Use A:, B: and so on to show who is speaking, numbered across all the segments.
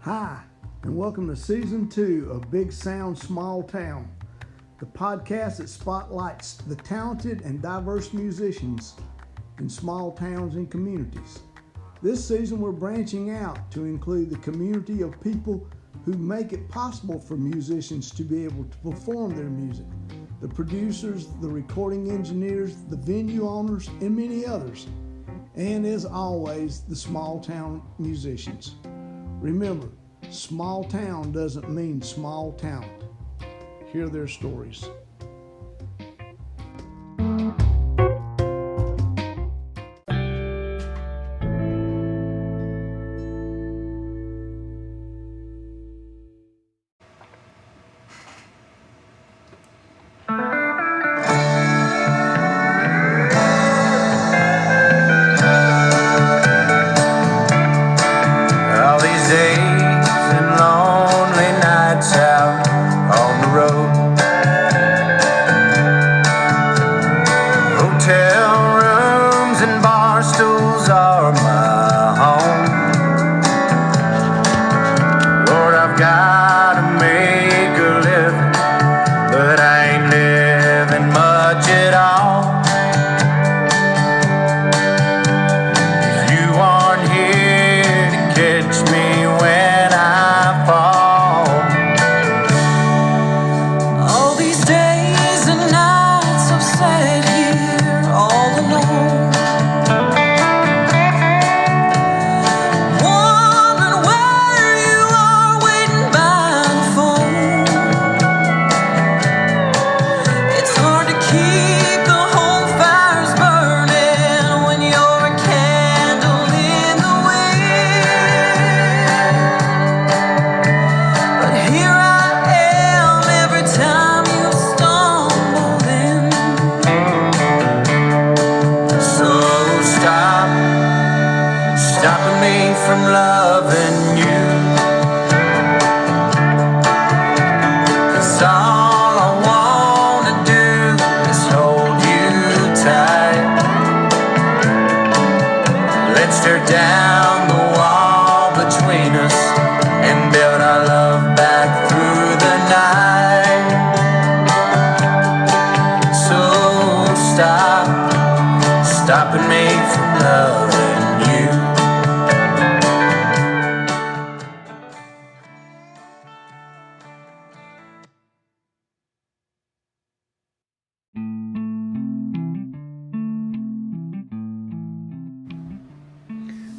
A: Hi, and welcome to Season 2 of Big Sound Small Town, the podcast that spotlights the talented and diverse musicians in small towns and communities. This season we're branching out to include the community of people who make it possible for musicians to be able to perform their music, the producers, the recording engineers, the venue owners, and many others, and as always, the small town musicians. Remember, small town doesn't mean small talent. Hear their stories.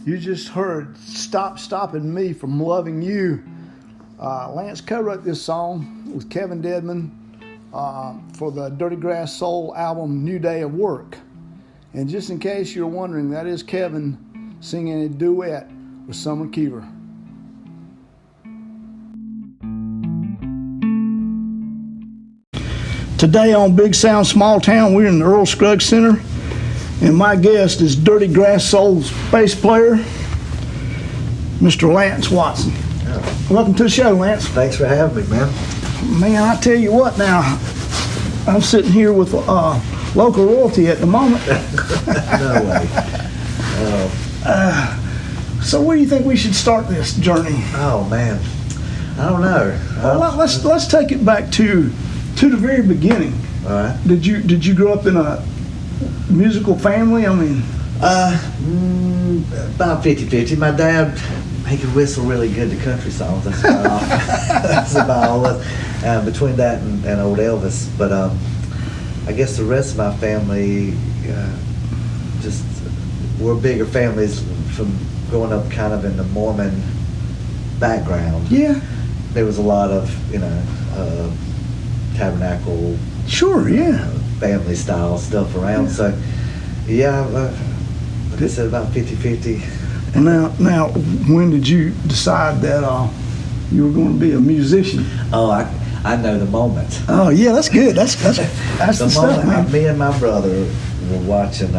A: You just heard Stop Stopping Me from Loving You. Lance co-wrote this song with Kevin Dedman for the Dirty Grass Soul album New Day of Work. And just in case you're wondering, that is Kevin singing a duet with Summer Keever. Today on Big Sound Small Town, we're in the Earl Scruggs Center. And my guest is Dirty Grass Soul's bass player, Mr. Lance Watson.
B: Yeah.
A: Welcome to the show, Lance.
B: Thanks for having me, man.
A: Man, I tell you what now, I'm sitting here with local royalty at the moment.
B: No way.
A: So where do you think we should start this journey?
B: Oh, man. I don't know.
A: Well, let's take it back to the very beginning.
B: All right.
A: Did you grow up in a musical family? I mean,
B: about 50-50. My dad, he could whistle really good to country songs. That's about all. That's about all. Between that and old Elvis, but I guess the rest of my family just were bigger families from growing up kind of in the Mormon background.
A: Yeah.
B: There was a lot of tabernacle.
A: Sure. Yeah.
B: Family style stuff around. Yeah. So yeah, like I said, about 50-50.
A: And now, when did you decide that you were going to be a musician?
B: Oh, I know the moment.
A: Oh yeah, that's good. That's the
B: the
A: stuff,
B: moment
A: man.
B: me and my brother were watching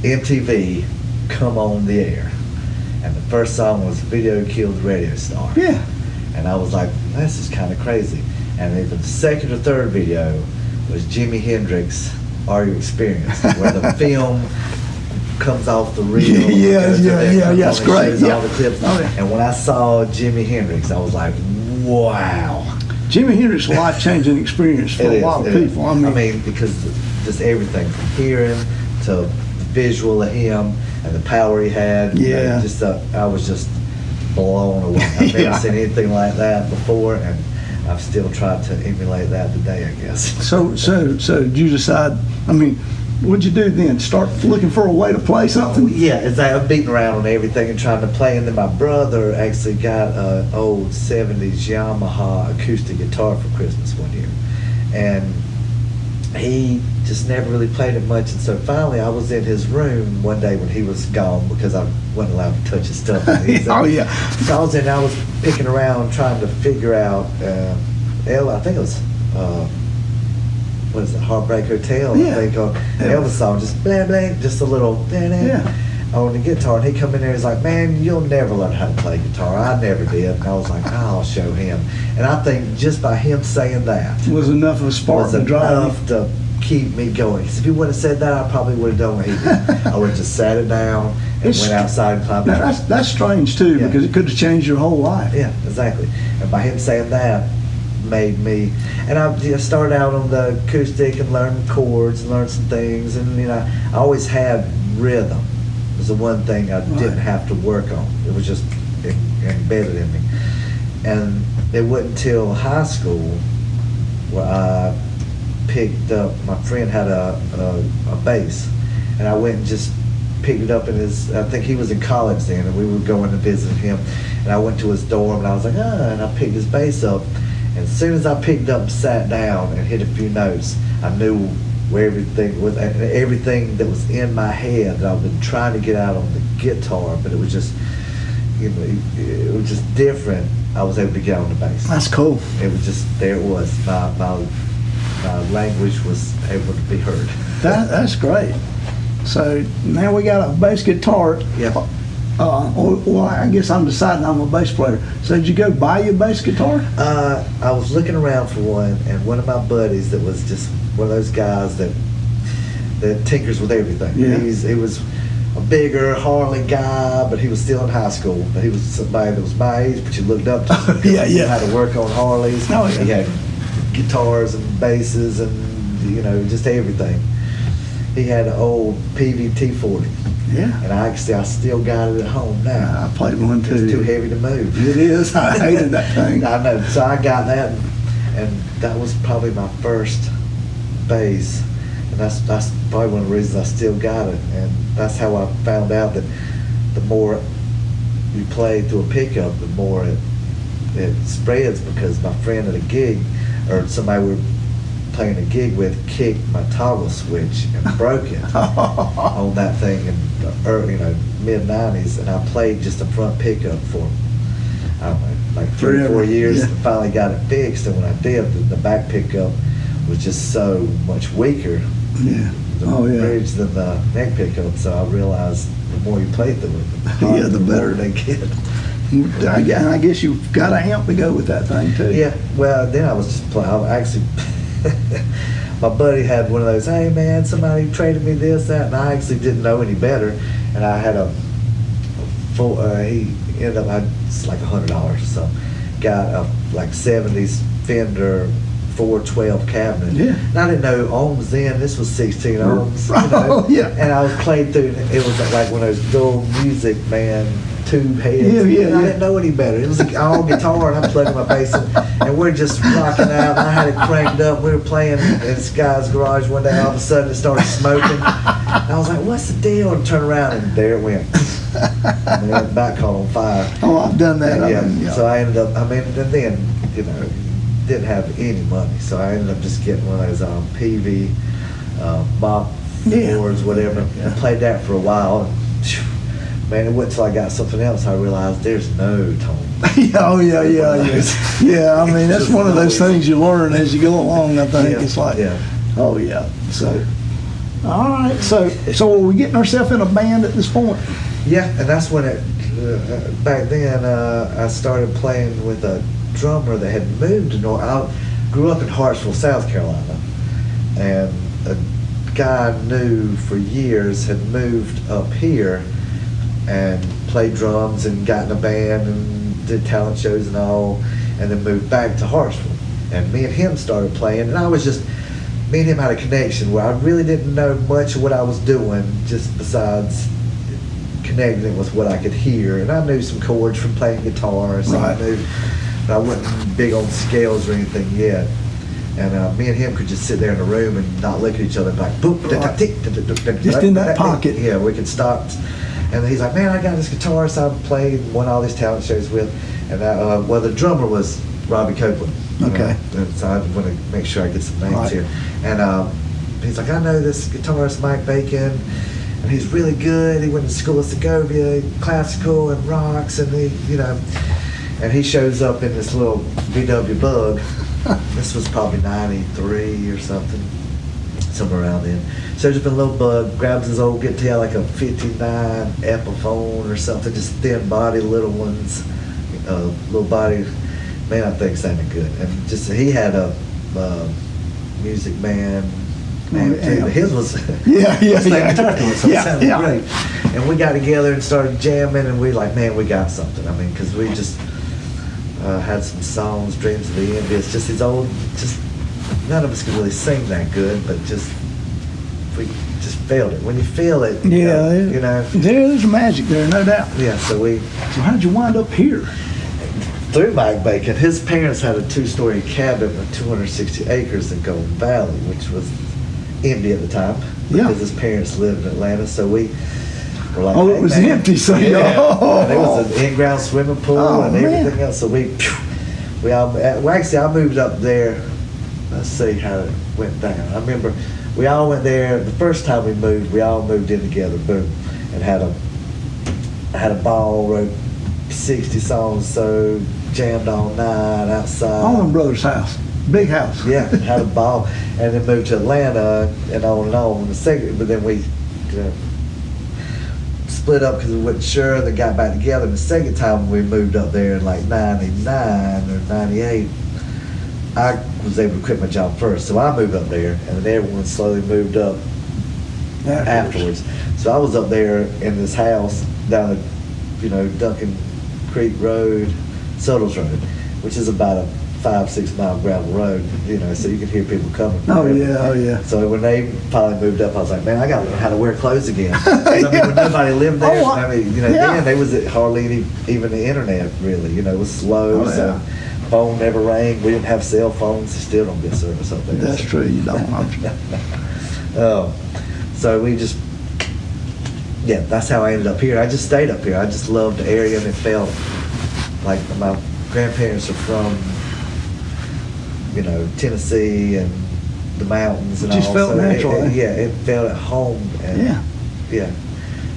B: MTV come on the air, and the first song was "Video Killed the Radio Star."
A: Yeah.
B: And I was like, this is kind of crazy. And even the second or third video was Jimi Hendrix, Are You Experienced? Where the film comes off the reel.
A: Yeah, that's great. Yeah.
B: All the clips.
A: Oh, yeah.
B: And when I saw Jimi Hendrix, I was like, wow.
A: Jimi Hendrix is a life-changing experience for a lot of people. I mean,
B: because just everything from hearing to the visual of him and the power he had.
A: Yeah.
B: I was just blown away. I've never seen anything like that before, and I've still tried to emulate that today, I guess.
A: So did you decide? I mean, what'd you do then? Start looking for a way to play something?
B: Yeah, I was beating around on everything and trying to play, and then my brother actually got an old 70s Yamaha acoustic guitar for Christmas one year, and he just never really played it much. And so finally I was in his room one day when he was gone, because I wasn't allowed to touch his stuff.
A: Oh yeah.
B: So I was picking around trying to figure out I think it was what is it, Heartbreak Hotel?
A: Yeah.
B: I think, or Elvis song, just blah blah, just a little on the guitar. And he come in there, he's like, man, you'll never learn how to play guitar. I never did. And I was like, I'll show him. And I think just by him saying that
A: was enough of a spark to drive
B: enough to keep me going. Because if he wouldn't have said that, I probably would have done what he did. I would have just sat it down and went outside and climbed the tree.
A: That's strange too, because it could have changed your whole life.
B: Yeah, exactly. And by him saying that, made me, and I started out on the acoustic and learned chords and learned some things, and I always had rhythm. It was the one thing I didn't have to work on. It was just embedded in me. And it wasn't until high school where I picked up, my friend had a bass, and I went and just picked it up in his, I think he was in college then, and we were going to visit him, and I went to his dorm, and I was like, and I picked his bass up. And as soon as I picked up and sat down and hit a few notes, I knew where everything was, and everything that was in my head that I've been trying to get out on the guitar, but it was just, it was just different. I was able to get on the bass.
A: That's cool.
B: It was just, there it was. My language was able to be heard.
A: That's great. So now we got a bass guitar.
B: Yeah.
A: Well, I guess I'm deciding I'm a bass player. So did you go buy your bass guitar?
B: I was looking around for one, and one of my buddies that was just one of those guys that tinkers with everything.
A: Yeah.
B: He was a bigger Harley guy, but he was still in high school. But he was somebody that was my age, but you looked up to him.
A: Yeah.
B: He had to work on Harleys.
A: Oh, yeah.
B: He had guitars and basses and just everything. He had an old PVT 40.
A: Yeah.
B: And I still got it at home now.
A: I played one too.
B: It's too heavy to move.
A: It is. I hated that thing.
B: I know. So I got that, and that was probably my first bass. And that's probably one of the reasons I still got it. And that's how I found out that the more you play through a pickup, the more it spreads, because my friend at a gig, or somebody we were playing a gig with, kicked my toggle switch and broke it on that thing in the early, mid-90s, and I played just a front pickup for, I don't know, like 3 or 4 years, and finally got it fixed. And when I did, the back pickup was just so much weaker, the bridge, than the neck pickup. So I realized the more you play through it,
A: the better
B: they get.
A: I guess you've got an amp to go with that thing too.
B: Yeah, well, then I was just playing. I actually, my buddy had one of those, hey man, somebody traded me this, that, and I actually didn't know any better. And I had he ended up, it's like $100 or so. Got a like 70s Fender 412 cabinet.
A: Yeah.
B: And I didn't know ohms then. This was 16 ohms.
A: Oh, yeah.
B: And I was playing through, it was like one of those dual music, man, tube heads.
A: Yeah.
B: I didn't know any better. It was like all guitar, and I'm plugging my bass in, and we're just rocking out. And I had it cranked up. We were playing in this guy's garage one day. All of a sudden, it started smoking. And I was like, "What's the deal?" And turn around, and there it went. And the back caught on fire.
A: Oh, I've done that.
B: Yeah. So I ended up. And then didn't have any money, so I ended up just getting one of those PV bop boards, whatever.
A: Yeah.
B: I played that for a while. And, man, it wasn't until I got something else I realized there's no tone.
A: Yeah, I mean, that's one of those things you learn as you go along, I think. It's like, oh yeah. So, all right. So are we getting ourselves in a band at this point?
B: Yeah, and that's when back then I started playing with a drummer that had moved to I grew up in Hartsville, South Carolina, and a guy I knew for years had moved up here and played drums and got in a band and did talent shows and all, and then moved back to Hartsville. And me and him started playing, and me and him had a connection where I really didn't know much of what I was doing, just besides connecting it with what I could hear. And I knew some chords from playing guitar, so I knew, but I wasn't big on scales or anything yet. And me and him could just sit there in the room and not look at each other and be like, boop,
A: just in that pocket.
B: Yeah, we could stop. And he's like, man, I got this guitar, so I played, won all these talent shows with. And the drummer was Robbie Copeland.
A: Okay.
B: And so I want to make sure I get some names here. And he's like, I know this guitarist, Mike Bacon, and he's really good. He went to school at Segovia, classical and rocks, and and he shows up in this little VW Bug. This was probably 93 or something, somewhere around then. Shows up in a little Bug, grabs his old guitar, like a 59 Epiphone or something, just thin body, little ones, little body. Man, I think sounded good. And just he had a Music Man. His was sounded great. And we got together and started jamming, and we like, man, we got something. I mean, because we just had some songs, Dreams of the Envious, just these old, just none of us could really sing that good, but we just felt it. When you feel it,
A: there's magic there, no doubt.
B: Yeah, so
A: how'd you wind up here?
B: Through Mike Bacon. His parents had a 2-story cabin with 260 acres in Golden Valley, which was empty at the time because his parents lived in Atlanta. So we were like,
A: it was empty. So
B: and there was an in-ground swimming pool and everything else. So I moved up there. Let's see how it went down. I remember we all went there the first time we moved. We all moved in together, boom, and had a ball, wrote 60 songs, so jammed all night outside.
A: Allman Brothers' house, big house.
B: Yeah, had a ball, and then moved to Atlanta and on and on. But then we split up because we wasn't sure. Then got back together. And the second time we moved up there in like 99 or 98, I was able to quit my job first, so I moved up there, and then everyone slowly moved up afterwards. So I was up there in this house down at Duncan Creek Road, Suttles Road, which is about a 5-6 mile gravel road, so you can hear people coming.
A: Oh yeah.
B: So when they finally moved up, I was like, man, I got to learn how to wear clothes again. When nobody lived there, then there was hardly even the internet really. It was slow. So phone never rang. We didn't have cell phones. Still don't get service up there.
A: That's true. You don't.
B: So we just. Yeah, that's how I ended up here. I just stayed up here. I just loved the area, and it felt like my grandparents are from, Tennessee and the mountains and all.
A: Just felt natural.
B: It felt at home. And yeah.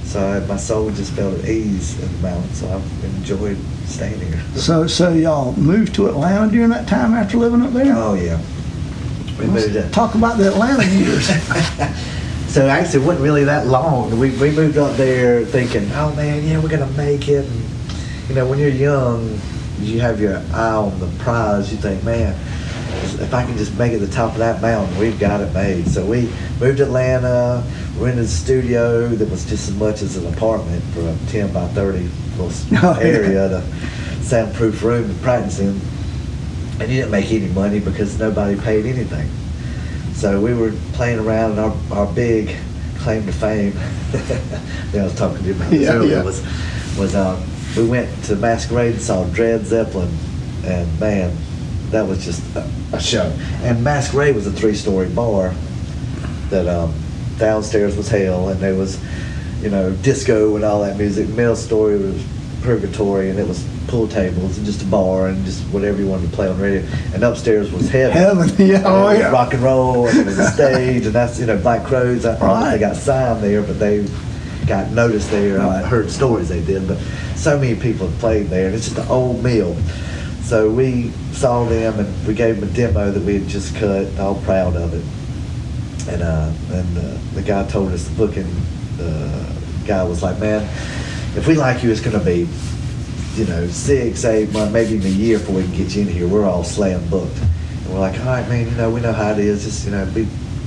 B: So my soul just felt at ease in the mountains. So I've enjoyed staying here.
A: So y'all moved to Atlanta during that time after living up there?
B: Oh yeah. We moved in.
A: Talk about the Atlanta years.
B: So actually, it wasn't really that long. We moved up there thinking, oh man, we're gonna make it. And, when you're young, you have your eye on the prize. You think, man, if I can just make it to the top of that mountain, we've got it made. So we moved to Atlanta, rented a studio that was just as much as an apartment for a 10 by 30 little area, to soundproof room to practice in. And you didn't make any money because nobody paid anything. So we were playing around, and our big claim to fame that I was talking to you about earlier was we went to Masquerade and saw Dred Zeppelin, and man, that was just a show. And Masquerade was a 3-story bar that downstairs was hell, and there was disco and all that music. Middle story was purgatory, and it was pool tables and just a bar and just whatever you wanted to play on radio. And upstairs was heaven. Rock and roll, and it was a stage, and that's Black Crowes. I don't know if they got signed there, but they got noticed there. I heard stories they did, but so many people have played there, and it's just an old mill. So we saw them, and we gave them a demo that we had just cut, all proud of it. And the guy told us, the booking guy was like, man, if we like you, it's going to be 6, 8 months, maybe even a year before we can get you in here. We're all slam booked. And we're like, all right, man, we know how it is. Just,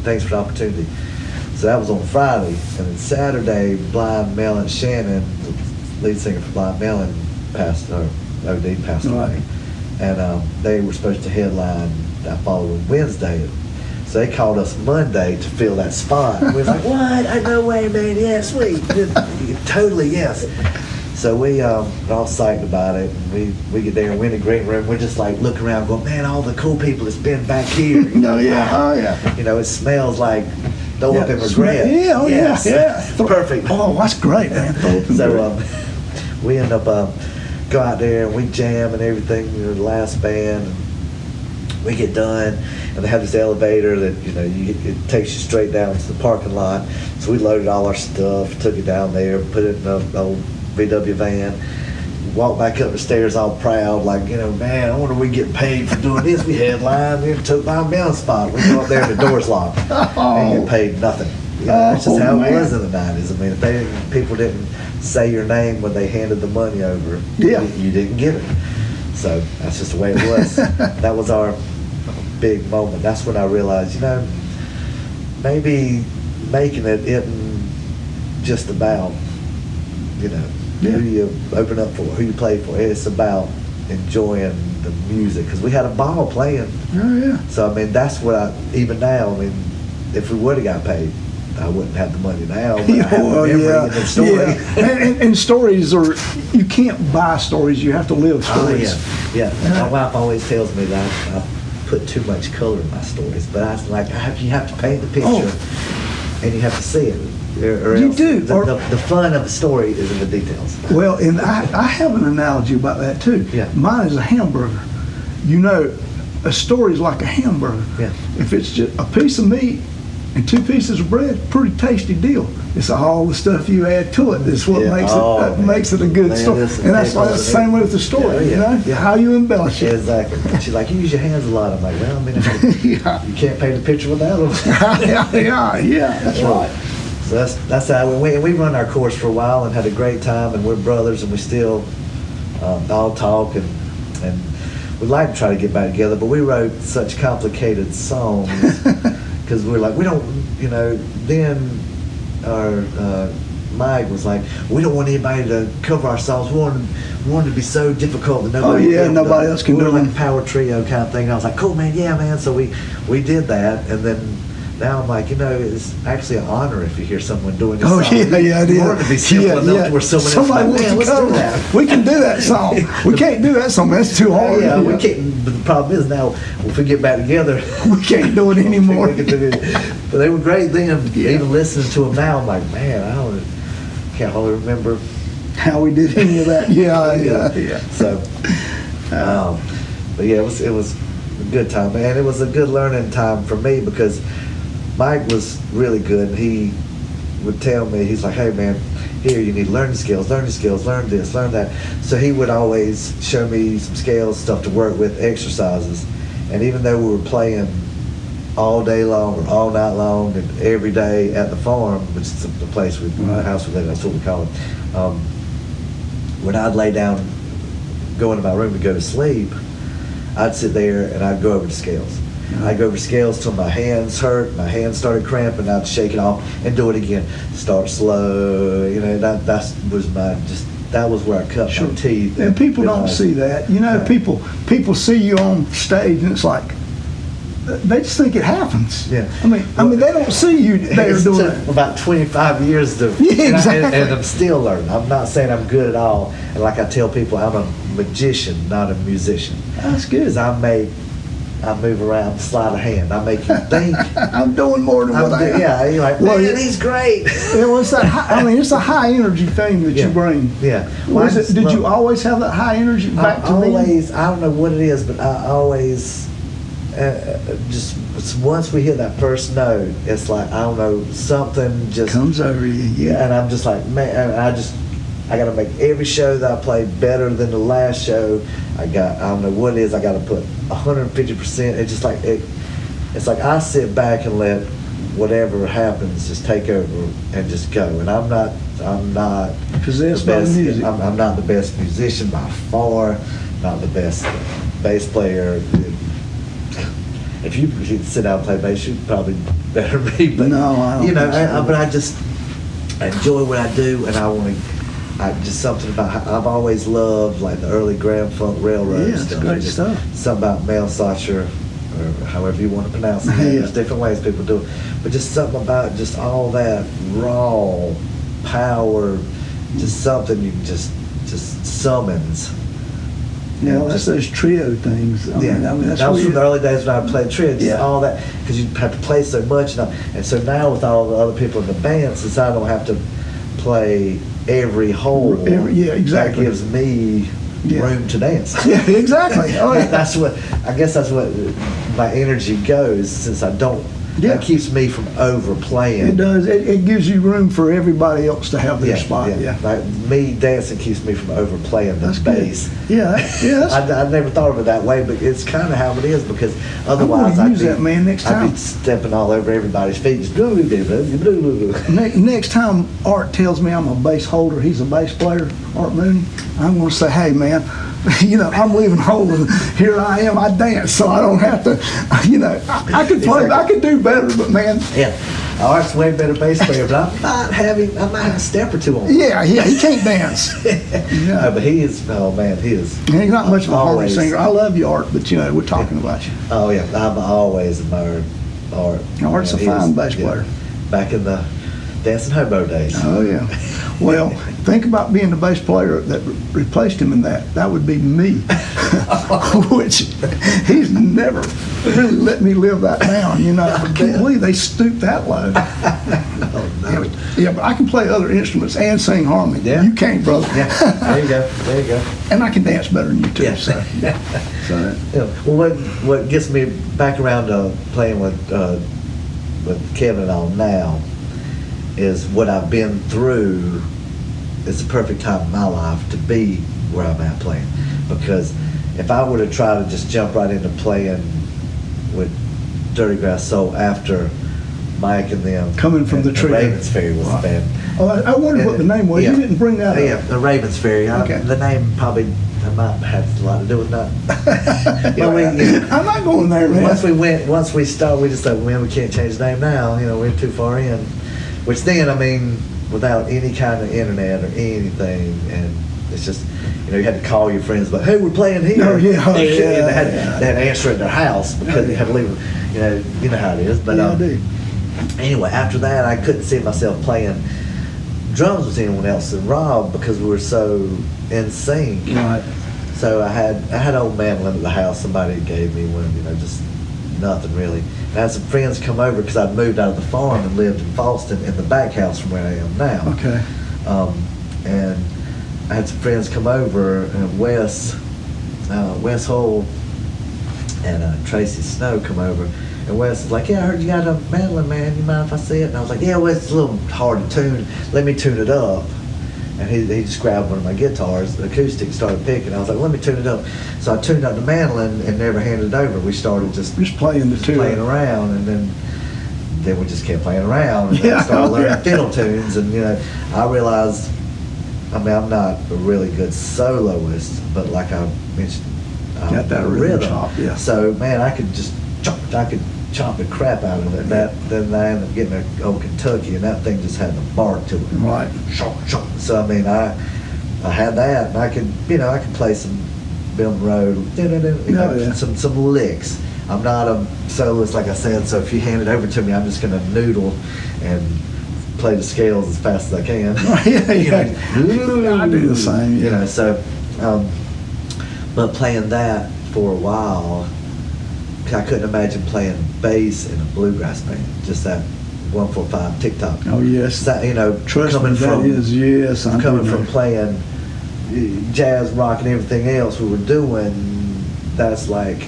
B: thanks for the opportunity. So that was on Friday, and then Saturday, Blind Melon Shannon, the lead singer for Blind Melon, passed away, and they were supposed to headline that following Wednesday. So they called us Monday to fill that spot. We was like, what? No way, man. Yeah, sweet. Totally, yes. So we are all psyched about it. And we get there and we're in the green room. We're just like looking around going, man, all the cool people that's been back here.
A: Oh, yeah.
B: You know, it smells like throw up in regret.
A: Yeah.
B: Perfect.
A: Oh, that's great, man.
B: So we end up go out there and we jam and everything. We were the last band. And we get done. And they have this elevator that, it takes you straight down to the parking lot. So we loaded all our stuff, took it down there, put it in an old VW van, walked back up the stairs all proud, like, man, I wonder if we get paid for doing this. We headlined, we took my mail spot. We go up there and the door's locked. And get paid nothing. That's just how it was in the 90s. I mean, if people didn't say your name when they handed the money over, you didn't get it. So that's just the way it was. That was our big moment. That's when I realized, maybe making it isn't just about, who you open up for, who you play for. It's about enjoying the music, because we had a ball playing.
A: Oh, yeah.
B: So, I mean, that's what even now, I mean, if we would have got paid, I wouldn't have the money now, but I have the memory and the story.
A: Yeah. And stories you can't buy stories, you have to live stories.
B: Oh, yeah. My wife always tells me that I put too much color in my stories, but I was like, you have to paint the picture and you have to see it. Or
A: you do.
B: The fun of the story is in the details.
A: Well, and I have an analogy about that too.
B: Yeah.
A: Mine is a hamburger. A story is like a hamburger.
B: Yeah.
A: If it's just a piece of meat and 2 pieces of bread, pretty tasty deal. It's all the stuff you add to it that's what makes it a good story. And that's the same way with the story, how you embellish it.
B: Exactly. She's like, you use your hands a lot. I'm like, well, I mean, you can't paint a picture without them.
A: yeah, that's right.
B: So that's how we run our course for a while and had a great time, and we're brothers, and we still all talk, and we'd like to try to get back together, but we wrote such complicated songs because we're like, we don't, then our Mike was like, we don't want anybody to cover our songs. We wanted to be so difficult that nobody else can do it. We were like a power trio kind of thing. And I was like, cool, man, yeah, man. So we did that, and then now I'm like, it's actually an honor if you hear someone doing this song.
A: It is.
B: You want it to be simple enough to where somebody else
A: wants to
B: cover that.
A: We can do that song. We can't do that song. That's too hard.
B: Yeah, we can't. But the problem is now, if we get back together,
A: we can't do it anymore.
B: But they were great then. Even listening to them now, I'm like, man, can't hardly remember
A: how we did any of that. Yeah.
B: So, but yeah, it was a good time, and it was a good learning time for me because Mike was really good. He would tell me, he's like, hey man, here, you need to learn the skills, learn this, learn that. So he would always show me some scales, stuff to work with, exercises. And even though we were playing all day long or all night long and every day at the farm, which is the place the house we live in, that's what we call it, when I'd lay down, go into my room to go to sleep, I'd sit there and I'd go over the scales. I'd go over scales till my hands hurt, my hands started cramping, I'd shake it off and do it again. Start slow, that was where I cut my teeth.
A: And people don't see that. People see you on stage and it's like, they just think it happens.
B: Yeah.
A: I mean, they don't see you there doing it.
B: About 25 years to,
A: exactly.
B: and I'm still learning. I'm not saying I'm good at all. And like I tell people, I'm a magician, not a musician.
A: That's good.
B: Because I move around, slide a hand. I make you think.
A: I'm doing more than what I am.
B: Yeah, you're like, man, he's great.
A: It's a high energy thing that you bring.
B: Yeah.
A: Did you always have that high energy back to me?
B: I don't know what it is, but I always, just once we hit that first note, it's like, I don't know, something just
A: comes over you. Yeah.
B: And I'm just like, man, I got to make every show that I play better than the last show. I don't know what it is. I got to put 150%. It's just like it's like I sit back and let whatever happens just take over and just go. And I'm not
A: possessed by the music.
B: I'm not the best musician by far. Not the best bass player. If you sit down and play bass, you're probably better than me, but
A: No, I don't
B: you know,
A: think so.
B: but I enjoy what I do, and I want to. Just something about I've always loved like the early Grand Funk Railroad
A: Yeah, it's
B: stuff.
A: great
B: Just
A: stuff.
B: Something about Mel Sacher, or however you want to pronounce it.
A: Yeah.
B: There's different ways people do it, but just something about just all that raw power, just something you can just summons.
A: Yeah, well, that's those trio things. I mean, that's
B: that was
A: where
B: from the early days when I played trio. Just
A: Yeah.
B: all that, because you have to play so much, and so now with all the other people in the band, since I don't have to play every hole,
A: yeah, exactly.
B: that gives me room to dance.
A: Yeah, exactly. Oh, yeah.
B: That's what I guess. That's what my energy goes, since I don't.
A: Yeah.
B: That keeps me from overplaying.
A: It does. It gives you room for everybody else to have their spot. Yeah.
B: Like me dancing keeps me from overplaying the
A: That's good.
B: bass.
A: Yeah. Yeah.
B: I never thought of it that way, but it's kind of how it is, because otherwise
A: I'd use that, man, next
B: I'd
A: time.
B: be stepping all over everybody's feet. Just
A: Next time Art tells me I'm a bass holder, he's a bass player, Art Mooney, I'm going to say, hey, man, I'm leaving home, and here I am. I dance, so I don't have to. I could play.
B: Exactly.
A: I could do better, but man.
B: Yeah, Art's way better bass player, but I might have a step or two on.
A: Yeah, he can't dance.
B: Yeah. No, but he is. Oh man, he is.
A: And he's not much of a harmony
B: always
A: singer. I love you, Art, but we're talking about you.
B: Oh yeah, I've always admired Art.
A: Art's a fine bass player.
B: Back in the Dancing Hobo days.
A: Oh yeah. Well, think about being the bass player that replaced him in that. That would be me, which he's never really let me live that down. I can't believe they stooped that low.
B: No.
A: Yeah, but I can play other instruments and sing harmony.
B: Yeah.
A: You can't, brother.
B: Yeah, there you go. There you go.
A: And I can dance better than you too.
B: Yeah.
A: So,
B: Yeah. Well, what gets me back around to playing with Kevin and all now is what I've been through. It's the perfect time in my life to be where I'm at playing, because if I were to try to just jump right into playing with Dirty Grass Soul after Mike and them
A: coming from the trio,
B: Ravens Ferry was the band.
A: Oh, I wondered what the name was.
B: Yeah.
A: You didn't bring that up.
B: Yeah, the Ravens Ferry.
A: Okay.
B: The name probably might have a lot to do with that.
A: I'm not going there, man.
B: Once we started, we just thought, man, we can't change the name now. We're too far in. Which then, without any kind of internet or anything, and it's just, you had to call your friends, but hey, we're playing here.
A: Oh, yeah. Oh,
B: They
A: yeah.
B: had to answer at their house because they had to leave. You know how it is. But
A: Yeah, I do.
B: Anyway, after that, I couldn't see myself playing drums with anyone else than Rob, because we were so in sync.
A: Right.
B: So I had old mandolin at the house. Somebody gave me one, just nothing really. And I had some friends come over because I'd moved out of the farm and lived in Falston in the back house from where I am now.
A: Okay.
B: And I had some friends come over, and Wes Hull and Tracy Snow come over. And Wes was like, yeah, I heard you got a mandolin, man. You mind if I see it? And I was like, yeah, Wes, it's a little hard to tune. Let me tune it up. And he just grabbed one of my guitars, the acoustic, started picking. I was like, let me tune it up. So I tuned up the mandolin and never handed it over. We started just
A: playing the two.
B: Playing around, and then we just kept playing around. And then I started learning fiddle tunes. And, I realized, I'm not a really good soloist, but like I mentioned,
A: got that rhythm chop, yeah.
B: So, man, I could chop the crap out of it. Then I ended up getting an old Kentucky, and that thing just had the bark to it.
A: Right.
B: So I had that, and I could play some Bill Monroe, some licks. I'm not a soloist, like I said, so if you hand it over to me, I'm just gonna noodle and play the scales as fast as I can.
A: Yeah. I do the same. Yeah.
B: So, but playing that for a while, I couldn't imagine playing bass in a bluegrass band. Just that 145 tick-tock.
A: Oh yes.
B: That,
A: Trust
B: coming
A: me, that is, yes.
B: Coming from playing jazz, rock, and everything else we were doing, that's like,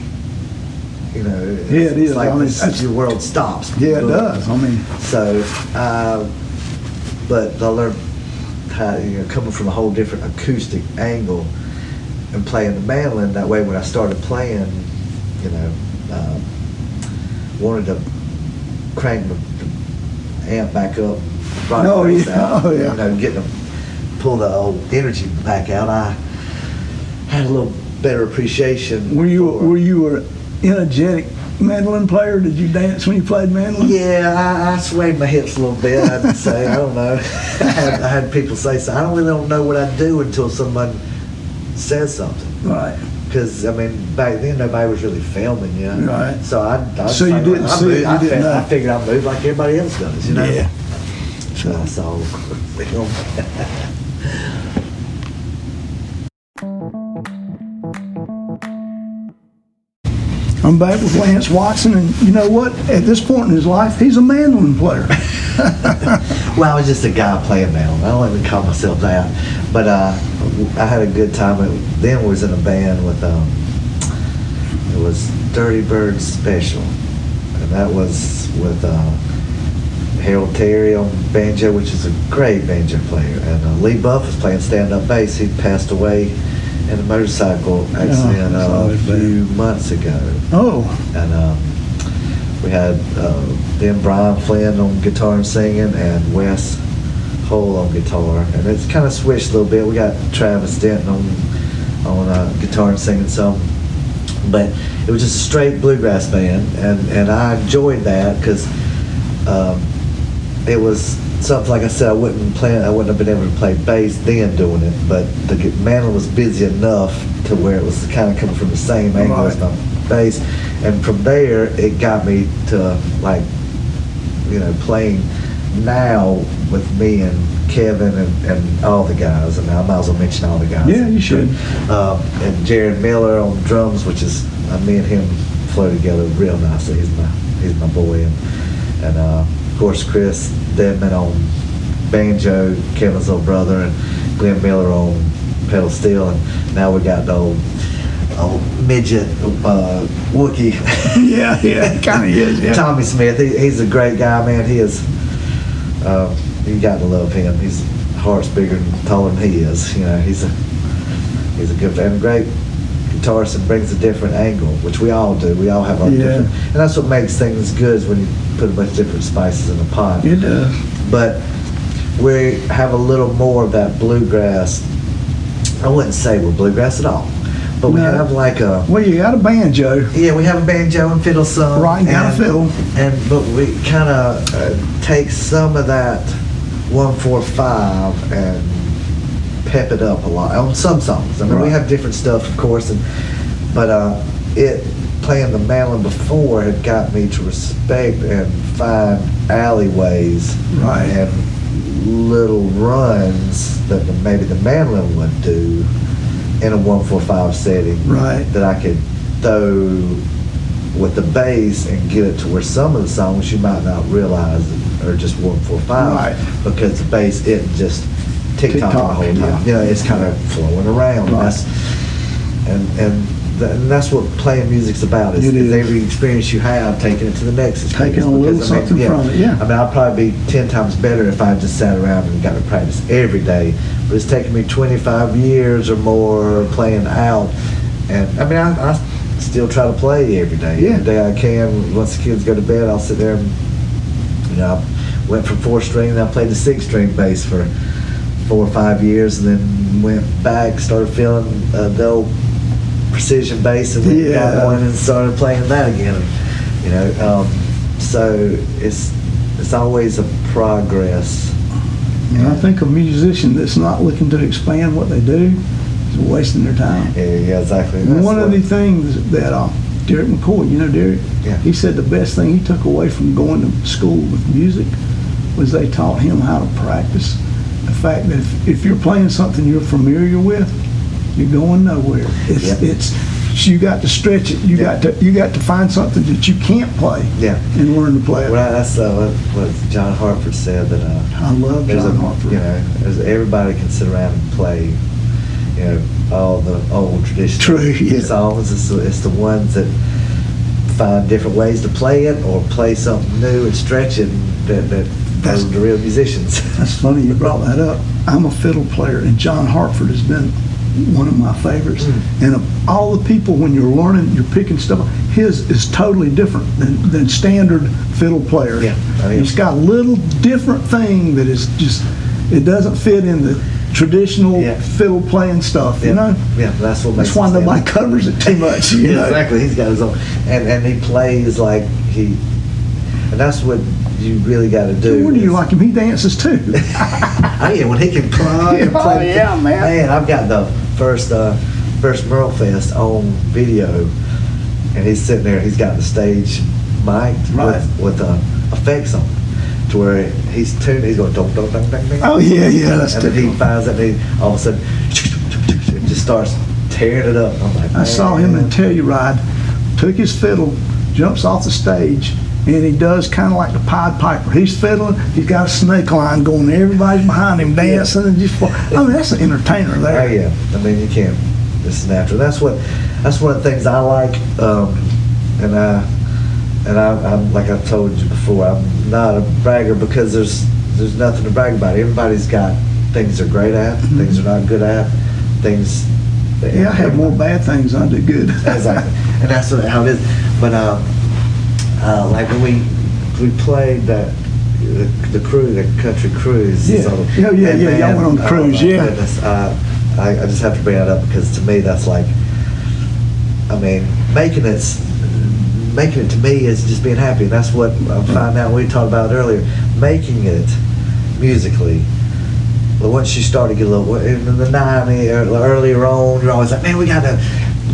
A: yeah, it is.
B: It's like your world stops.
A: Yeah, it does.
B: So, but I learned how, coming from a whole different acoustic angle and playing the mandolin that way. When I started playing, wanted to crank the amp back up,
A: out,
B: getting to pull the old energy back out. I had a little better appreciation.
A: Were you an energetic mandolin player? Did you dance when you played mandolin?
B: Yeah, I swayed my hips a little bit, I'd say. I don't know. I had people say so. I don't know what I'd do until someone says something.
A: Right.
B: Because, I mean, back then nobody was really filming, you know.
A: Right.
B: So
A: So you didn't see it?
B: I figured I'd move like everybody else does, you know.
A: Yeah.
B: So I saw film.
A: I'm back with Lance Watson, and you know what? At this point in his life, he's a mandolin player.
B: Well, I was just a guy playing mandolin. I don't even call myself that. But I had a good time. Then was in a band with, it was Dirty Bird Special. And that was with Harold Terry on banjo, which is a great banjo player. And Lee Buff was playing stand-up bass. He passed away in a motorcycle accident a few months ago.
A: Oh.
B: And we had then Brian Flynn on guitar and singing, and Wes Hole on guitar. And it's kind of switched a little bit. We got Travis Denton on guitar and singing some. But it was just a straight bluegrass band, and I enjoyed that because it was something, like I said, I wouldn't have been able to play bass then doing it, but the mandolin was busy enough to where it was kind of coming from the same angle as my bass, and from there it got me to, like, you know, playing now with me and Kevin and all the guys. I mean, I might as well mention all the guys.
A: Yeah, you should.
B: And Jared Miller on drums, which is me and him flow together real nicely. He's my boy, and of course Chris Dedman on banjo, Kevin's little brother, and Glenn Miller on pedal steel, and now we got the old midget Wookie.
A: Yeah, he kind of is. Yeah.
B: Tommy Smith. He's a great guy, man. He is. You got to love him. His heart's bigger and taller than he is. You know, he's a good and great guitarist, and brings a different angle, which we all do. We all have our different, and that's what makes things good, is when you put a bunch of different spices in a pot.
A: It does.
B: But we have a little more of that bluegrass. I wouldn't say we're bluegrass at all, but we have like a.
A: Well, you got a banjo.
B: Yeah, we have a banjo and fiddle some.
A: Right, got a fiddle.
B: But we kind of take some of that 1-4-5 and pep it up a lot on some songs. I mean, we have different stuff, of course, but playing the mandolin before had got me to respect and find alleyways and little runs that maybe the mandolin would do in a 1-4-5 setting that I could throw with the bass and get it to where some of the songs you might not realize are just 1-4-5 because the bass isn't just tick-tock the whole time.
A: Yeah.
B: You know, it's kind of flowing around. And that's what playing music's about. Is every experience you have, taking it to the next experience.
A: Taking a little something from it, yeah.
B: I mean, I'd probably be 10 times better if I just sat around and got to practice every day. But it's taken me 25 years or more playing out. And I mean, I still try to play every day.
A: Yeah.
B: Every day I can. Once the kids go to bed, I'll sit there and, you know, I went from 4-string, and I played the 6-string bass for 4 or 5 years, and then went back, started feeling the old precision bass, and then got one and started playing that again. You know, so it's always a progress.
A: And I think a musician that's not looking to expand what they do is wasting their time.
B: Yeah, exactly.
A: And one of the things that Derek McCoy, you know Derek?
B: Yeah.
A: He said the best thing he took away from going to school with music was they taught him how to practice. The fact that if you're playing something you're familiar with, you're going nowhere. It's you got to stretch it. You got to find something that you can't play. And learn to play it.
B: Well, that's what John Hartford said, that
A: I love John Hartford.
B: You know, everybody can sit around and play, you know, all the old traditional songs. It's the ones that find different ways to play it or play something new and stretch it. Those are the real musicians.
A: That's funny you brought that up. I'm a fiddle player, and John Hartford has been one of my favorites. And of all the people, when you're learning, you're picking stuff, his is totally different than standard fiddle player. He's got a little different thing that is just, it doesn't fit in traditional
B: Yeah.
A: fiddle playing stuff, you know?
B: Yeah, that's what makes
A: That's why
B: him stand
A: nobody
B: out.
A: covers it too much, you know?
B: Exactly, he's got his own, and he plays like he, and that's what you really got to do.
A: What do you like him? He dances too.
B: Oh yeah, when he can play, and play.
A: Oh, yeah, man.
B: Man, I've got the first Merle Fest on video, and he's sitting there. He's got the stage mic'd
A: Right.
B: with effects on, to where he's tuning. He's going dong dong dong dong dong.
A: Oh yeah, that's
B: And then he
A: typical.
B: finds that, and he all of a sudden it just starts tearing it up. I'm like,
A: I saw him in
B: man.
A: Telluride, took his fiddle, jumps off the stage, and he does kind of like the Pied Piper. He's fiddling, he's got a snake line going, everybody's behind him dancing, and just, I mean, that's an entertainer
B: Oh
A: there.
B: yeah, I mean you can't. It's natural. That's one of the things I like. I'm like I've told you before, I'm not a bragger because there's nothing to brag about. Everybody's got things they're great at, things they're not good at, things.
A: Yeah, I have more bad things than I do good.
B: Exactly, and that's how it is. But like when we played the cruise, the country cruise.
A: Yeah.
B: So,
A: Yeah, y'all went on the cruise,
B: my
A: yeah.
B: goodness, I just have to bring that up because to me that's like, I mean, making it to me is just being happy, and that's what I'm finding out. We talked about it earlier, making it musically. But once you start to get a little in the 90s, earlier on, you're always like, man, we got to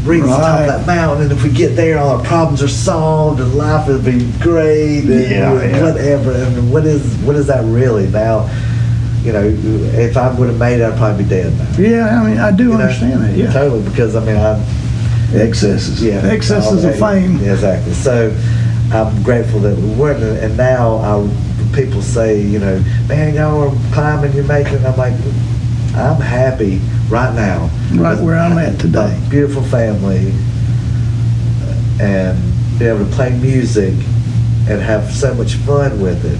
B: reach the top of that mountain, and if we get there, all our problems are solved, and life will be great, and whatever. And what is that really now? You know, if I would have made it, I'd probably be dead now.
A: Yeah, I mean, I do understand that, yeah.
B: Totally, because I mean,
A: Excesses. Excesses of fame.
B: Yeah, exactly. So I'm grateful that we weren't, and now people say, you know, man, y'all are climbing, you're making it. I'm like, I'm happy right now.
A: Right where I'm at today.
B: A beautiful family, and be able to play music and have so much fun with it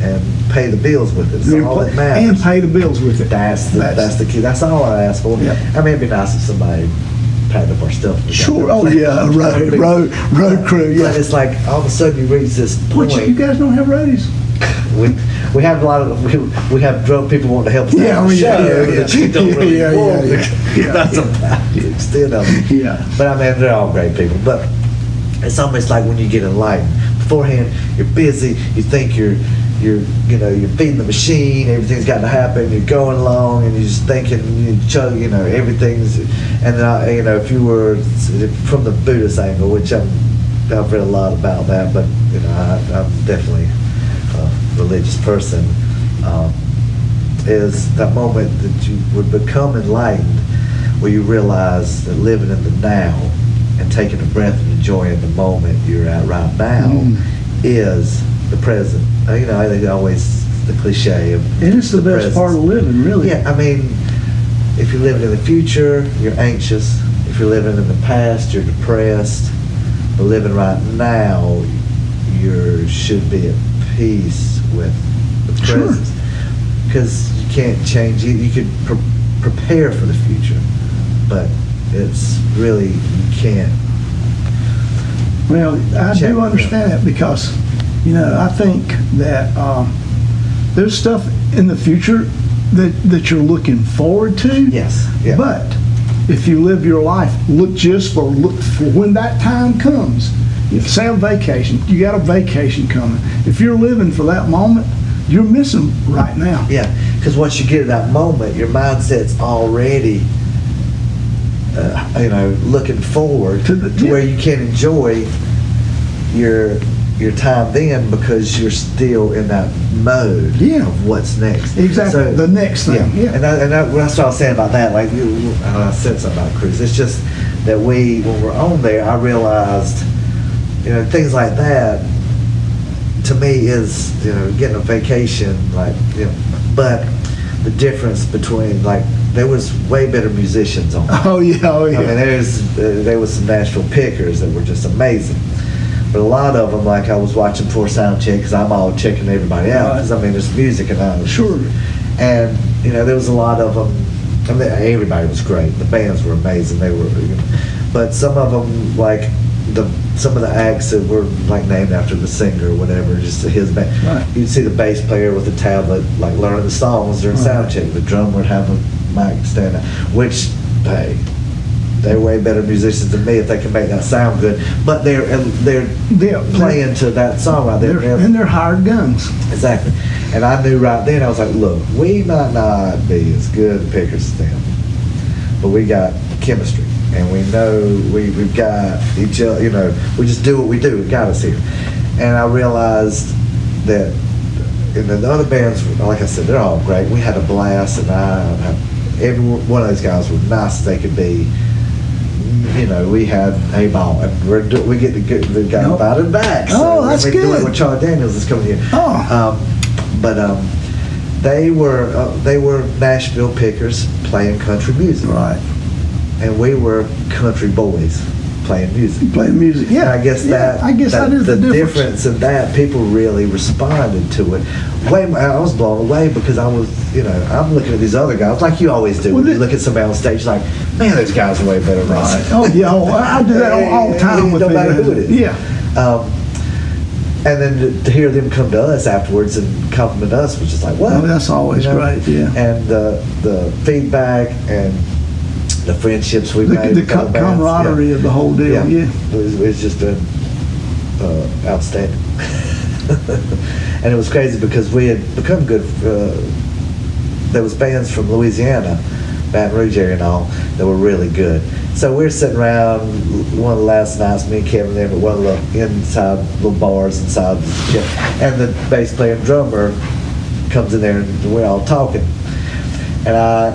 B: and pay the bills with it. So all that matters.
A: And pay the bills with it.
B: That's the key. That's all I ask for.
A: Yeah.
B: I mean, it'd be nice if somebody packed up our stuff.
A: Sure. Oh yeah, a road crew. Yeah.
B: But it's like all of a sudden you reach this point.
A: What, you guys don't have roadies?
B: We have a lot of we have drunk people wanting to help us out on the show that you don't really want. That's about the extent of it.
A: Yeah.
B: But I mean, they're all great people. But it's almost like when you get enlightened. Beforehand, you're busy. You think you're feeding the machine. Everything's got to happen. You're going along, and you're just thinking, everything's. And then, if you were from the Buddhist angle, which I've read a lot about that, but I'm definitely a religious person. Is that moment that you would become enlightened, where you realize that living in the now and taking a breath and enjoying the moment you're at right now is the present. I think always the cliche of.
A: And it's the best
B: presence.
A: part of living, really.
B: Yeah, I mean, if you're living in the future, you're anxious. If you're living in the past, you're depressed. But living right now, you should be at peace with the
A: Sure.
B: present. Because you can't change it. You could prepare for the future, but it's really, you can't.
A: Well, I do understand that because, I think that there's stuff in the future that you're looking forward to.
B: Yes. Yeah.
A: But if you live your life, look for when that time comes. Say on vacation, you got a vacation coming. If you're living for that moment, you're missing right now.
B: Yeah, because once you get to that moment, your mindset's already, looking forward to where you can enjoy your time then, because you're still in that mode of what's next.
A: Exactly. So, the next thing. Yeah.
B: And that's what I was saying about that. Like I said something about cruise. It's just that when we're on there, I realized, things like that. To me, is getting a vacation, but the difference between there was way better musicians on there.
A: Oh yeah.
B: I mean, there was some Nashville pickers that were just amazing. But a lot of them, I was watching for sound check because I'm all checking everybody out. Because there's music and I.
A: Sure.
B: And there was a lot of them. I mean, everybody was great. The bands were amazing. They were, but some of them some of the acts that were named after the singer or whatever, just his band.
A: Right.
B: You'd see the bass player with the tablet, learning the songs during sound check. The drummer would have Mike stand up, which, hey, they're way better musicians than me if they can make that sound good. But they're playing to that song right there.
A: And they're hired guns.
B: Exactly. And I knew right then, I was like, look, we might not be as good pickers as them, but we got chemistry. And we know we've got each other, you know, we just do what we do. It got us here. And I realized that the other bands, like I said, they're all great. We had a blast, and every one of those guys were nice as they could be. You know, we had a ball, and we get the guy invited back.
A: So that's good.
B: Doing it with Charlie Daniels is coming here. But they were Nashville pickers playing country music,
A: right?
B: And we were country boys playing music.
A: Yeah.
B: And I guess that is the difference in that people really responded to it. I was blown away because I was, you know, I'm looking at these other guys like you always do. When you look at somebody on stage, like, man, those guys are way better than us.
A: Oh yeah, I do that all the time with
B: no matter who it is.
A: Yeah.
B: And then to hear them come to us afterwards and compliment us was just like, wow.
A: Oh, that's always great. Yeah.
B: And the feedback and the friendships we made,
A: the camaraderie of the whole deal. Yeah.
B: It's just been outstanding. And it was crazy because we had become good. There was bands from Louisiana, Baton Rouge area and all, that were really good. So we were sitting around one of the last nights, me and Kevin there, at one of the inside little bars inside the ship, and the bass player and drummer comes in there and we're all talking. And I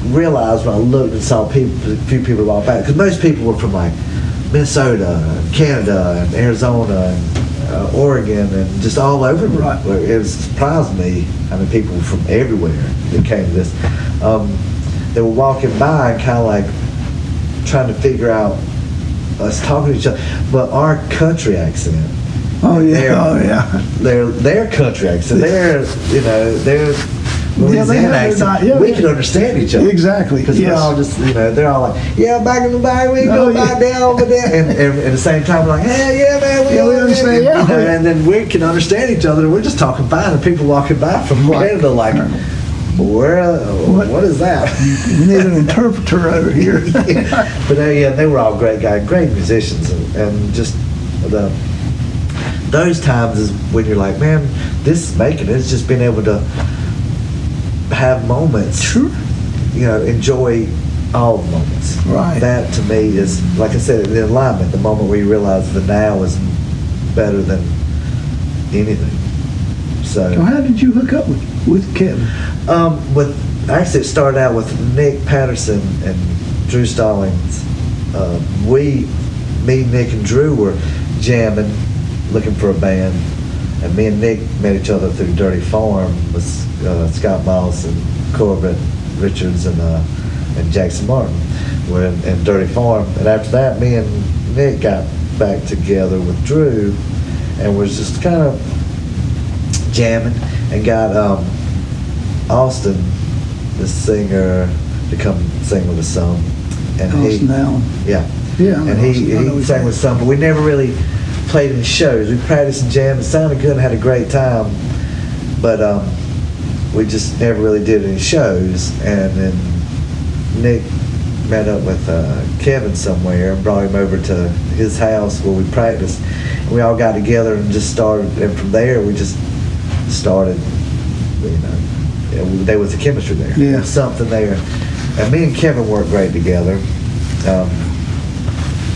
B: realized when I looked and saw a few people walk back, because most people were from like Minnesota and Canada and Arizona and Oregon and just all over.
A: Right.
B: It surprised me how many people from everywhere that came to this. They were walking by and kind of like trying to figure out us talking to each other, but our country accent.
A: Oh yeah.
B: Their country accent. They're Louisiana accent. We can understand each other.
A: Exactly.
B: Because we're all just, they're all like, yeah, back in the back, we go back down over there. And at the same time, we're like, hey, yeah, man, we understand. And then we can understand each other. And we're just talking fine. And people walking by from Canada like, what is that?
A: You need an interpreter over here.
B: But they were all great guys, great musicians. And just those times is when you're like, man, this is making it. It's just being able to have moments.
A: Sure.
B: Enjoy all the moments.
A: Right.
B: That to me is, like I said, the alignment, the moment where you realize the now is better than anything. So
A: how did you hook up with Kevin?
B: Actually it started out with Nick Patterson and Drew Stallings. Me, Nick, and Drew were jamming, looking for a band. And me and Nick met each other through Dirty Farm with Scott Moss and Corbett Richards and Jackson Martin. We're in Dirty Farm. And after that, me and Nick got back together with Drew and was just kind of jamming and got Austin, the singer, to come sing with us some. And
A: Austin Allen.
B: Yeah.
A: Yeah.
B: And he sang with some, but we never really played in shows. We practiced and jammed. It sounded good and had a great time, but we just never really did any shows. And then Nick met up with Kevin somewhere and brought him over to his house where we practiced. And we all got together and just started. And from there, we just started. There was a chemistry there.
A: Yeah.
B: There was something there. And me and Kevin worked great together.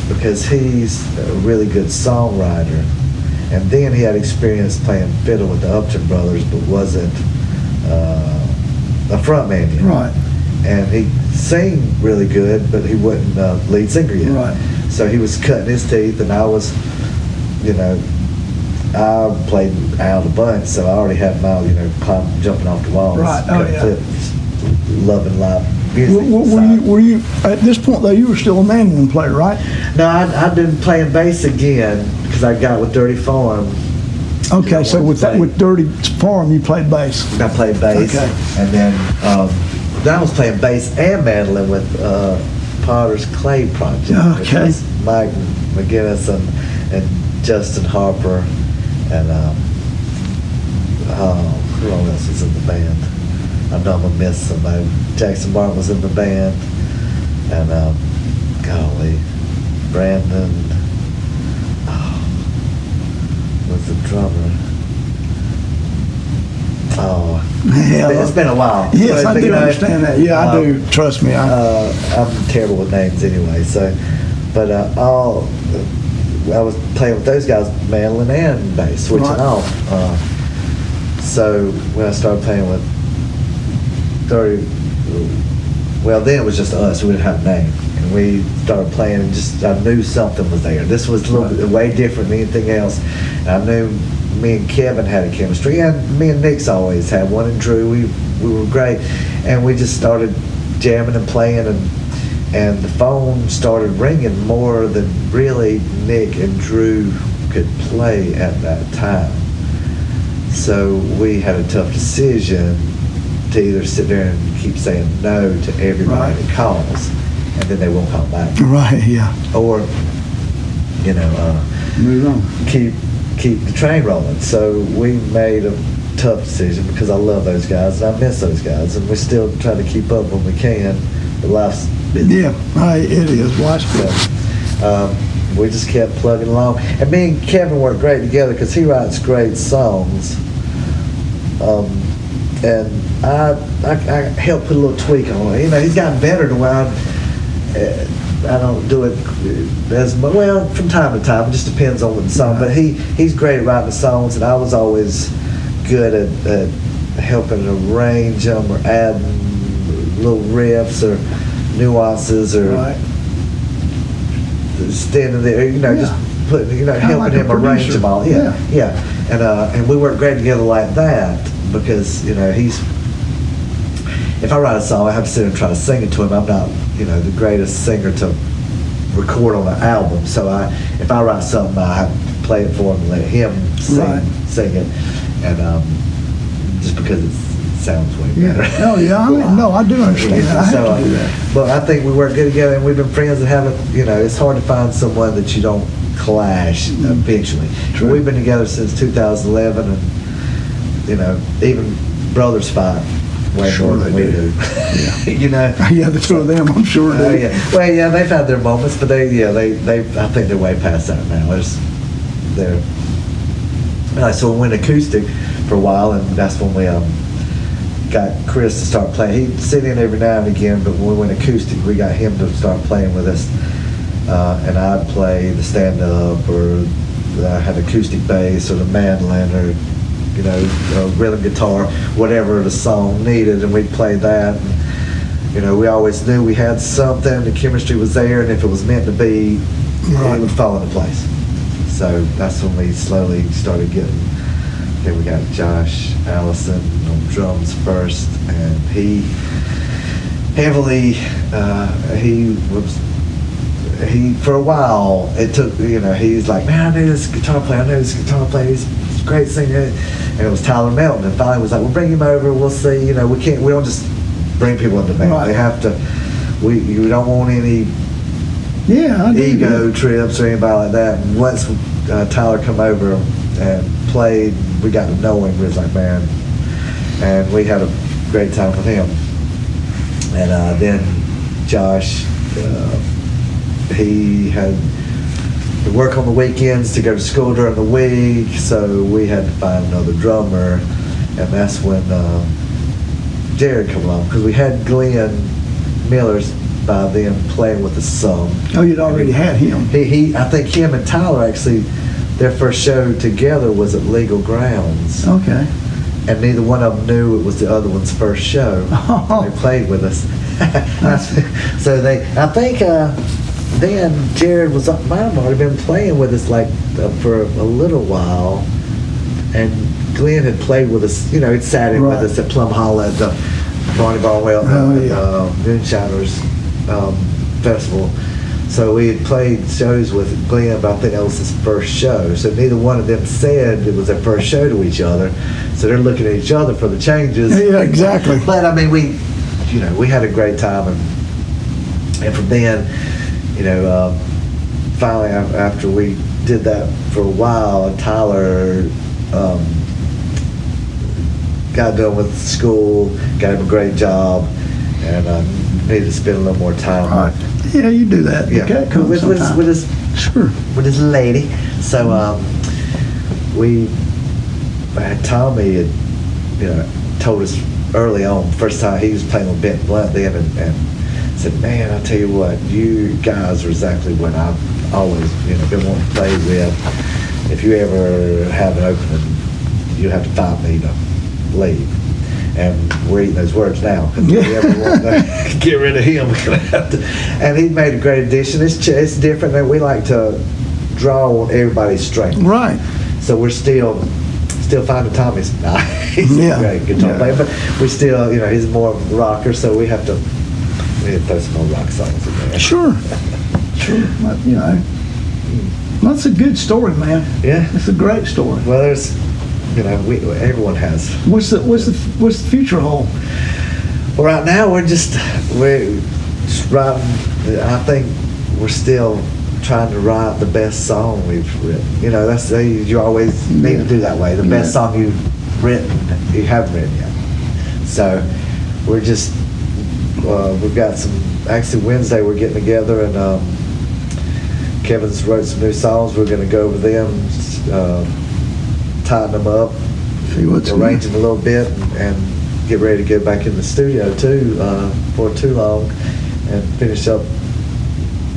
B: Because he's a really good songwriter, and then he had experience playing fiddle with the Upton Brothers, but wasn't a frontman yet.
A: Right.
B: And he sang really good, but he wasn't a lead singer yet.
A: Right.
B: So he was cutting his teeth, and I was, I played out a bunch, so I already had my, jumping off the walls,
A: right.
B: flips, loving live music.
A: Were you at this point though? You were still a mandolin player, right?
B: No, I've been playing bass again because I got with Dirty Farm.
A: Okay, so with Dirty Farm, you played bass.
B: I played bass,
A: okay.
B: And then I was playing bass and mandolin with Potter's Clay Project.
A: Okay.
B: Which was Mike McGinnis and Justin Harper and who else was in the band? I know I'm gonna miss somebody. Jackson Martin was in the band, and golly, Brandon was the drummer. Oh, it's been a while.
A: Yes, I do understand that. Yeah, I do. Trust me.
B: I'm terrible with names anyway. So, but I was playing with those guys, mandolin and bass, switching off. So when I started playing with 30, well, then it was just us. We didn't have a name, and we started playing. And just I knew something was there. This was a little bit way different than anything else. And I knew me and Kevin had a chemistry, and me and Nick's always had one. And Drew, we were great, and we just started jamming and playing, and the phone started ringing more than really Nick and Drew could play at that time. So we had a tough decision to either sit there and keep saying no to everybody that calls, and then they won't call back.
A: Right, yeah.
B: Or,
A: move on.
B: Keep the train rolling. So we made a tough decision because I love those guys and I miss those guys, and we still try to keep up when we can. But life's busy.
A: Yeah, it is. Life's busy.
B: We just kept plugging along, and me and Kevin work great together because he writes great songs, and I help put a little tweak on it. He's gotten better to where I don't do it as much. Well, from time to time, it just depends on the song. But he's great at writing the songs, and I was always good at helping arrange them or adding little riffs or nuances or standing there, just putting, helping
A: like
B: him arrange them all. Yeah. And we work great together like that because if I write a song, I have to sit and try to sing it to him. I'm not, the greatest singer to record on an album. So if I write something, I have to play it for him and let him sing it. And just because it sounds way better.
A: Oh, yeah. I do understand that. I have to do that.
B: But I think we work good together, and we've been friends and haven't, it's hard to find someone that you don't clash eventually.
A: True.
B: We've been together since 2011, and, even brothers fight way more than we do.
A: Yeah. Yeah, the two of them, I'm sure do.
B: Yeah. Well, yeah, they've had their moments, but I think they're way past that now. So we went acoustic for a while, and that's when we got Chris to start playing. He'd sit in every now and again, but when we went acoustic, we got him to start playing with us. And I'd play the stand-up, or I had acoustic bass, or the mandolin, or rhythm guitar, whatever the song needed, and we'd play that. And, we always knew we had something. The chemistry was there, and if it was meant to be, it would fall into place. So that's when we slowly started getting. Then we got Josh Allison on drums first, and he for a while, it took, he's like, man, I knew this guitar player, he's a great singer, and it was Tyler Melton, and finally was like, we'll bring him over, we'll see, we don't just bring people into the band, they have to, we don't want any ego trips or anybody like that. And once Tyler come over and played, we got to know him. We was like, man, and we had a great time with him. And then Josh, he had to work on the weekends to go to school during the week, so we had to find another drummer, and that's when Jared came along, because we had Glenn Miller's by then playing with us some.
A: Oh, you'd already had him.
B: I think him and Tyler actually, their first show together was at Legal Grounds.
A: Okay.
B: And neither one of them knew it was the other one's first show. Oh. They played with us. So I think then Jared might have already been playing with us for a little while, and Glenn had played with us. He'd sat in with us at Plum Hall at the Barney Barnwell Moonshiners Festival. So we had played shows with Glenn, but I think that was his first show. So neither one of them said it was their first show to each other. So they're looking at each other for the changes.
A: Yeah, exactly.
B: But I mean, we had a great time, and from then, finally after we did that for a while, Tyler got done with school, got him a great job, and needed to spend a little more time.
A: All right. Yeah, you do that.
B: Yeah,
A: Okay, come
B: with his
A: sure
B: with his lady. So Tommy had told us early on, first time he was playing with Bent Blunt then, and said, "Man, I tell you what, you guys are exactly what I've always been wanting to play with. If you ever have an opening, you have to fight me to leave." And we're eating those words now, because if we ever want to get rid of him, we're going to have to. And he made a great addition. It's different, and we like to draw on everybody's strength.
A: Right.
B: So we're still finding Tommy's. He's a great guitar player, but we still, he's more of a rocker, so we have to throw some old rock songs in there.
A: Sure. Sure. That's a good story, man.
B: Yeah.
A: It's a great story.
B: Well, there's, everyone has.
A: What's the future hold?
B: Well, right now we're just writing. I think we're still trying to write the best song we've written. That's you always need to do that way. The best song you've written, you haven't written yet. So we're just we've got some. Actually, Wednesday we're getting together, and Kevin's wrote some new songs. We're going to go over them, tighten them up, arrange them a little bit, and get ready to go back in the studio too for too long, and finish up.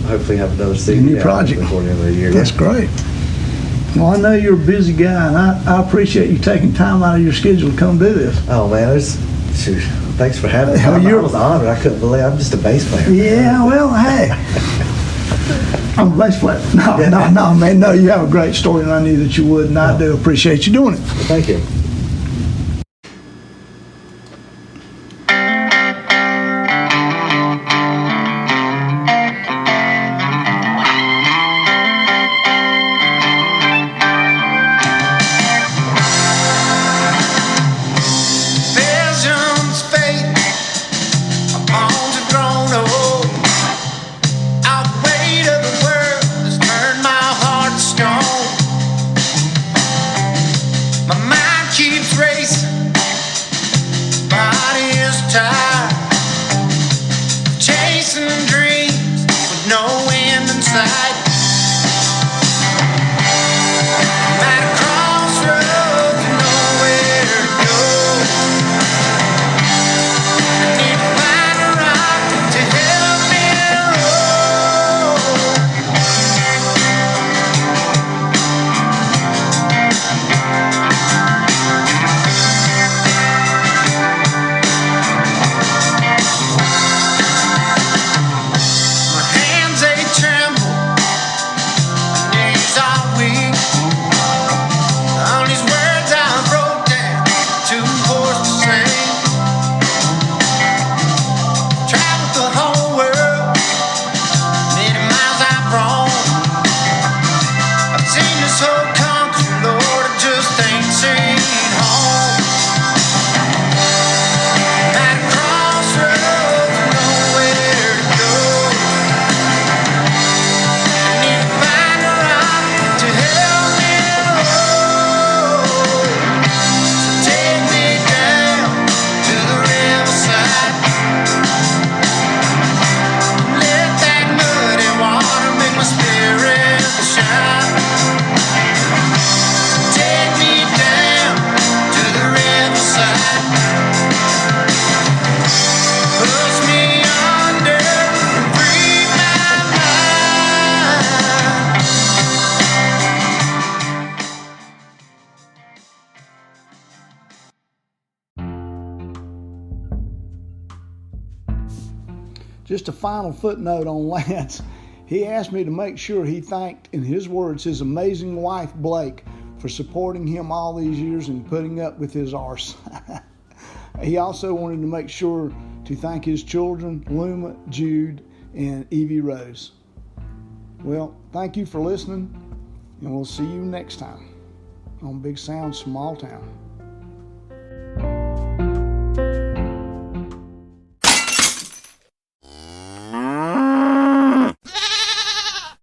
B: Hopefully, have another season.
A: New project
B: before the end of the year.
A: That's great. Well, I know you're a busy guy, and I appreciate you taking time out of your schedule to come do this.
B: Oh man, thanks for having me. I was honored. I couldn't believe I'm just a bass player.
A: Yeah, well, hey. I'm a bass player. No, man. No, you have a great story, and I knew that you would, and I do appreciate you doing it.
B: Well, thank you.
A: Just a final footnote on Lance. He asked me to make sure he thanked, in his words, his amazing wife, Blake, for supporting him all these years and putting up with his arse. He also wanted to make sure to thank his children, Luma, Jude, and Evie Rose. Well, thank you for listening, and we'll see you next time on Big Sound, Small Town.